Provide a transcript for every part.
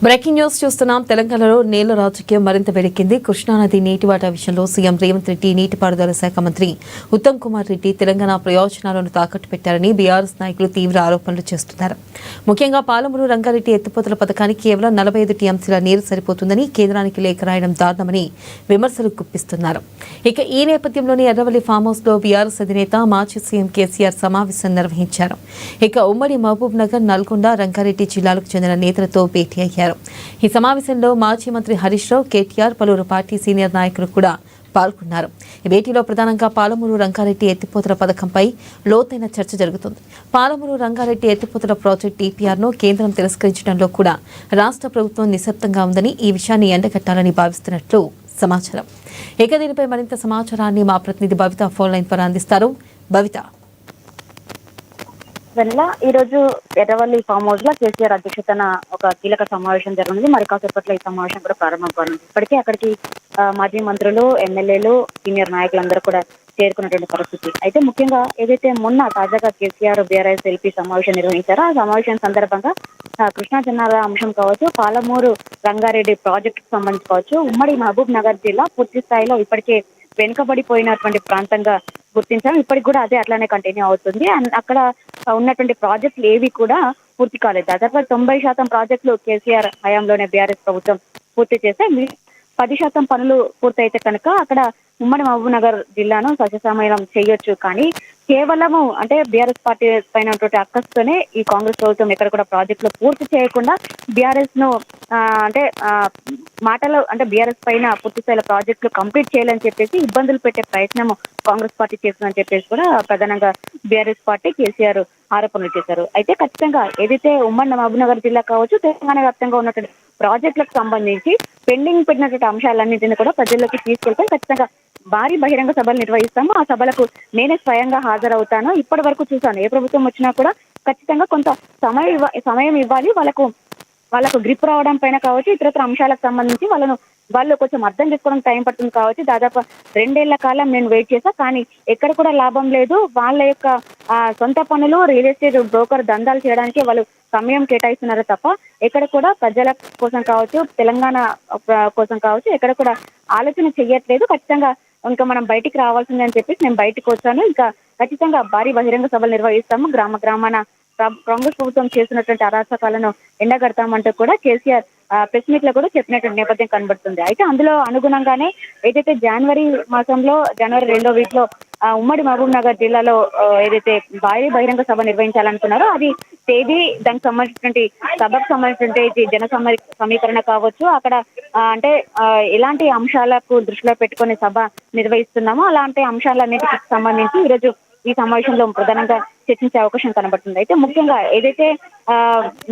Breaking news చూస్తున్నాం. తెలంగాణలో నీళ్ల రాజకీయం మరింత వేడెక్కింది. కృష్ణానది నీటివాటా విషయంలో సీఎం రేవంత్ రెడ్డి, నీటిపారుదల శాఖ మంత్రి ఉత్తమ్ కుమార్ రెడ్డి తెలంగాణ ప్రయోజనాలను తాకట్టు పెట్టారని బీఆర్ఎస్ నాయకులు తీవ్ర ఆరోపణలు చేస్తున్నారు. ముఖ్యంగా పాలమూరు రంగారెడ్డి ఎత్తిపోతల పథకానికి కేవలం 45 టీఎంసీల నీరు సరిపోతుందని కేంద్రానికి లేఖ రాయడం దారుణమని విమర్శలు గుప్పిస్తున్నారు. ఇక ఈ నేపథ్యంలోని ఎర్రవల్లి ఫామ్ హౌస్ లో బీఆర్ఎస్ అధినేత మాజీ సీఎం కేసీఆర్ సమావేశం నిర్వహించారు. ఇక ఉమ్మడి మహబూబ్ నగర్, నల్గొండ, రంగారెడ్డి జిల్లాలకు చెందిన నేతలతో భేటీ అయ్యారు. ఈ సమావేశంలో మాజీ మంత్రి హరీష్ రావు, కేటీఆర్, పలువురు పార్టీ సీనియర్ నాయకులు కూడా పాల్గొన్నారు. ఈ భేటీలో ప్రధానంగా పాలమూరు రంగారెడ్డి ఎత్తిపోతల పథకంపై లోతైన చర్చ జరుగుతుంది. పాలమూరు రంగారెడ్డి ఎత్తిపోతల ప్రాజెక్టు డిపిఆర్ను కేంద్రం తిరస్కరించడంలో కూడా రాష్ట్ర ప్రభుత్వం నిశ్శబ్దంగా ఉందని, ఈ విషయాన్ని ఎండగట్టాలని భావిస్తున్నట్లు సమాచారం. ఇక దీనిపై మరింత సమాచారాన్ని మా ప్రతినిధి భవిత ఫోన్ లైన్ ద్వారా అందిస్తారు. భవిత, ఈ రోజు ఎర్రవల్లి ఫామ్ హౌస్ లో కేసీఆర్ అధ్యక్షతన ఒక కీలక సమావేశం జరిగింది. మరి కాసేపట్లో ఈ సమావేశం కూడా ప్రారంభం కానుంది. ఇప్పటికే అక్కడికి మాజీ మంత్రులు, ఎమ్మెల్యేలు, సీనియర్ నాయకులందరూ కూడా చేరుకున్నటువంటి పరిస్థితి. అయితే ముఖ్యంగా ఏదైతే మొన్న తాజాగా కేసీఆర్ బీఆర్ఎస్ ఎల్పీ సమావేశం నిర్వహించారో ఆ సమావేశం సందర్భంగా కృష్ణా జలాల అంశం కావచ్చు, పాలమూరు రంగారెడ్డి ప్రాజెక్టుకు సంబంధించి కావచ్చు, ఉమ్మడి మహబూబ్ నగర్ జిల్లా పూర్తి స్థాయిలో ఇప్పటికే వెనుకబడిపోయినటువంటి ప్రాంతంగా గుర్తించాం. ఇప్పటికి కూడా అదే అట్లానే కంటిన్యూ అవుతుంది. అక్కడ ఉన్నటువంటి ప్రాజెక్టులు ఏవి కూడా పూర్తి కాలేదు. దాదాపు 90% ప్రాజెక్టులు కేసీఆర్ హయాంలోనే బీఆర్ఎస్ ప్రభుత్వం పూర్తి చేస్తే 10% పనులు పూర్తయితే కనుక అక్కడ ఉమ్మడి మహబూబ్ నగర్ జిల్లాను సస్యశ్యామలం చేయొచ్చు. కానీ కేవలము అంటే బీఆర్ఎస్ పార్టీ పైన అక్కస్తోనే ఈ కాంగ్రెస్ ప్రభుత్వం ఎక్కడ కూడా ప్రాజెక్టులు పూర్తి చేయకుండా బీఆర్ఎస్ ను అంటే మాటలు అంటే బీఆర్ఎస్ పైన పూర్తి స్థాయిలో ప్రాజెక్టులు కంప్లీట్ చేయాలని చెప్పేసి ఇబ్బందులు పెట్టే ప్రయత్నం కాంగ్రెస్ పార్టీ చేస్తుందని చెప్పేసి కూడా ప్రధానంగా బీఆర్ఎస్ పార్టీ కేసీఆర్ ఆరోపణలు చేశారు. అయితే ఖచ్చితంగా ఏదైతే ఉమ్మడి మహబూబ్ నగర్ జిల్లా కావచ్చు, తెలంగాణ వ్యాప్తంగా ఉన్నటువంటి ప్రాజెక్టులకు సంబంధించి పెండింగ్ పెట్టినటువంటి అంశాలన్నింటినీ కూడా ప్రజల్లోకి తీసుకెళ్తే ఖచ్చితంగా భారీ బహిరంగ సభలు నిర్వహిస్తాము. ఆ సభలకు నేనే స్వయంగా హాజరవుతాను. ఇప్పటి వరకు చూసాను, ఏ ప్రభుత్వం వచ్చినా కూడా ఖచ్చితంగా కొంత సమయం ఇవ్వాలి. వాళ్ళకు గ్రిప్ రావడం పైన కావచ్చు, ఇతరత్ర అంశాలకు సంబంధించి వాళ్ళు కొంచెం అర్థం చేసుకోవడానికి టైం పడుతుంది కావచ్చు. దాదాపు 2 ఏళ్ల కాలం నేను వెయిట్ చేశా, కానీ ఎక్కడ కూడా లాభం లేదు. వాళ్ళ యొక్క సొంత పనులు, రియల్ ఎస్టేట్ బ్రోకర్ దందాలు చేయడానికి వాళ్ళు సమయం కేటాయిస్తున్నారు తప్ప ఎక్కడ కూడా ప్రజల కోసం కావచ్చు, తెలంగాణ కోసం కావచ్చు ఎక్కడ కూడా ఆలోచన చెయ్యట్లేదు. ఖచ్చితంగా ఇంకా మనం బయటికి రావాల్సిందే అని చెప్పేసి నేను బయటకు వచ్చాను. ఇంకా ఖచ్చితంగా భారీ బహిరంగ సభలు నిర్వహిస్తాము. గ్రామాన కాంగ్రెస్ ప్రభుత్వం చేస్తున్నటువంటి అరాచకాలను ఎండగడతామంటూ కూడా కేసీఆర్ ప్రెస్ మీట్ లో కూడా చెప్పినటువంటి నేపథ్యం కనబడుతుంది. అయితే అందులో అనుగుణంగానే ఏదైతే జనవరి మాసంలో జనవరి 2వ వీక్ లో ఉమ్మడి మహబూబ్ నగర్ జిల్లాలో ఏదైతే భారీ బహిరంగ సభ నిర్వహించాలనుకున్నారో అది తేదీ, దానికి సంబంధించినటువంటి సభకు సంబంధించినటువంటి జన సమీకరణ కావచ్చు, అక్కడ అంటే ఎలాంటి అంశాలకు దృష్టిలో పెట్టుకుని సభ నిర్వహిస్తున్నామో అలాంటి అంశాలన్నిటికి సంబంధించి ఈరోజు ఈ సమావేశంలో ప్రధానంగా చర్చించే అవకాశం కనబడుతుంది. అయితే ముఖ్యంగా ఏదైతే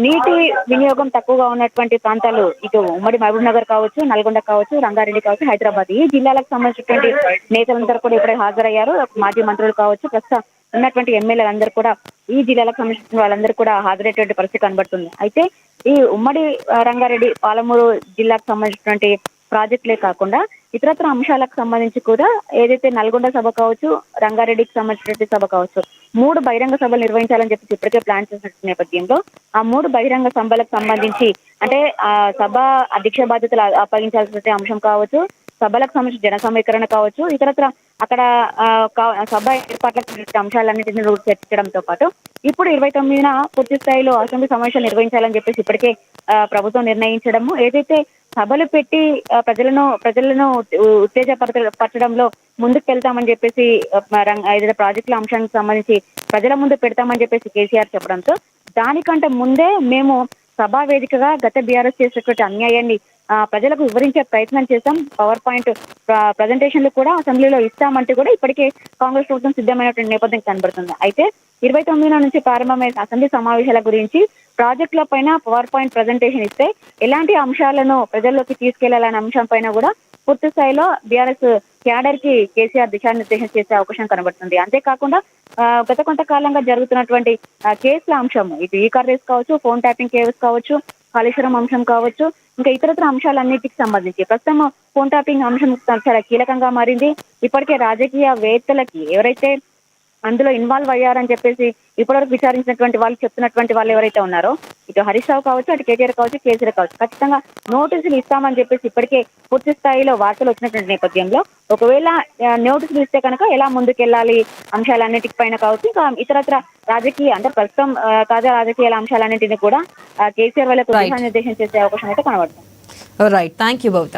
నీటి వినియోగం తక్కువగా ఉన్నటువంటి ప్రాంతాలు ఇటు ఉమ్మడి మహబూబ్ నగర్ కావచ్చు, నల్గొండ కావచ్చు, రంగారెడ్డి కావచ్చు, హైదరాబాద్ ఈ జిల్లాలకు సంబంధించినటువంటి నేతలందరూ కూడా ఇప్పుడే హాజరయ్యారు. మాజీ మంత్రులు కావచ్చు, ప్రస్తుతం ఉన్నటువంటి ఎమ్మెల్యేలందరూ కూడా ఈ జిల్లాలకు సంబంధించిన వాళ్ళందరూ కూడా హాజరయ్యేటువంటి పరిస్థితి కనబడుతుంది. అయితే ఈ ఉమ్మడి రంగారెడ్డి, పాలమూరు జిల్లాకు సంబంధించినటువంటి ప్రాజెక్టులే కాకుండా ఇతరత్ర అంశాలకు సంబంధించి కూడా ఏదైతే నల్గొండ సభ కావచ్చు, రంగారెడ్డికి సంబంధించినటువంటి సభ కావచ్చు 3 బహిరంగ సభలు నిర్వహించాలని చెప్పి ఇప్పటికే ప్లాన్ చేసిన నేపథ్యంలో ఆ 3 బహిరంగ సభలకు సంబంధించి అంటే ఆ సభ అధ్యక్ష బాధ్యతలు అప్పగించాల్సిన అంశం కావచ్చు, సభలకు సంబంధించి జన సమీకరణ కావచ్చు, ఇతరత్ర అక్కడ సభ ఏర్పాట్లకు అంశాలన్నింటినీ చర్చించడంతో పాటు ఇప్పుడు 29న పూర్తి స్థాయిలో అసెంబ్లీ సమావేశాలు నిర్వహించాలని చెప్పేసి ఇప్పటికే ప్రభుత్వం నిర్ణయించడము, ఏదైతే సభలు పెట్టి ప్రజలను ఉత్తేజపరచడంలో ముందుకు వెళ్తామని చెప్పేసి ఏదైతే ప్రాజెక్టుల అంశానికి సంబంధించి ప్రజల ముందు పెడతామని చెప్పేసి కేసీఆర్ చెప్పడంతో దానికంటే ముందే మేము సభా వేదికగా గత బీఆర్ఎస్ చేసేటువంటి అన్యాయాన్ని ప్రజలకు వివరించే ప్రయత్నం చేశాం. పవర్ పాయింట్ ప్రజెంటేషన్లు కూడా అసెంబ్లీలో ఇస్తామంటూ కూడా ఇప్పటికే కాంగ్రెస్ ప్రభుత్వం సిద్ధమైనటువంటి నేపథ్యం కనబడుతుంది. అయితే 29న నుంచి ప్రారంభమైన అసెంబ్లీ సమావేశాల గురించి ప్రాజెక్టుల పైన పవర్ పాయింట్ ప్రజెంటేషన్ ఇస్తే ఎలాంటి అంశాలను ప్రజల్లోకి తీసుకెళ్లాలనే అంశం పైన కూడా పూర్తి స్థాయిలో బీఆర్ఎస్ క్యాడర్ కి కేసీఆర్ దిశానిర్దేశం చేసే అవకాశం కనబడుతుంది. అంతేకాకుండా గత కొంతకాలంగా జరుగుతున్నటువంటి కేసుల అంశం ఇటు ఈ-కార్ కావచ్చు, ఫోన్ ట్యాపింగ్ కేసు కావచ్చు, కాళేశ్వరం అంశం కావచ్చు, ఇంకా ఇతరత్ర అంశాలన్నిటికి సంబంధించి ప్రస్తుతం ఫోన్ ట్యాపింగ్ అంశం చాలా కీలకంగా మారింది. ఇప్పటికే రాజకీయ వేత్తలకి ఎవరైతే అందులో ఇన్వాల్వ్ అయ్యారని చెప్పేసి ఇప్పటివరకు విచారించినటువంటి వాళ్ళు చెప్తున్నటువంటి వాళ్ళు ఎవరైతే ఉన్నారో, ఇటు హరీష్ రావు కావచ్చు, అటు కేటీఆర్ కావచ్చు, కేసీఆర్ కావచ్చు, ఖచ్చితంగా నోటీసులు ఇస్తామని చెప్పేసి ఇప్పటికే పూర్తి స్థాయిలో వార్తలు వచ్చినటువంటి నేపథ్యంలో ఒకవేళ నోటీసులు ఇస్తే కనుక ఎలా ముందుకెళ్లాలి అంశాలన్నిటి పైన కావచ్చు, ఇంకా ఇతరత్ర రాజకీయ అంటే ప్రస్తుతం తాజా రాజకీయాల అంశాలన్నింటినీ కూడా కేసీఆర్ వాళ్ళకు దిశానిర్దేశం చేసే అవకాశం అయితే కనబడుతుంది. Right, thank you Babita.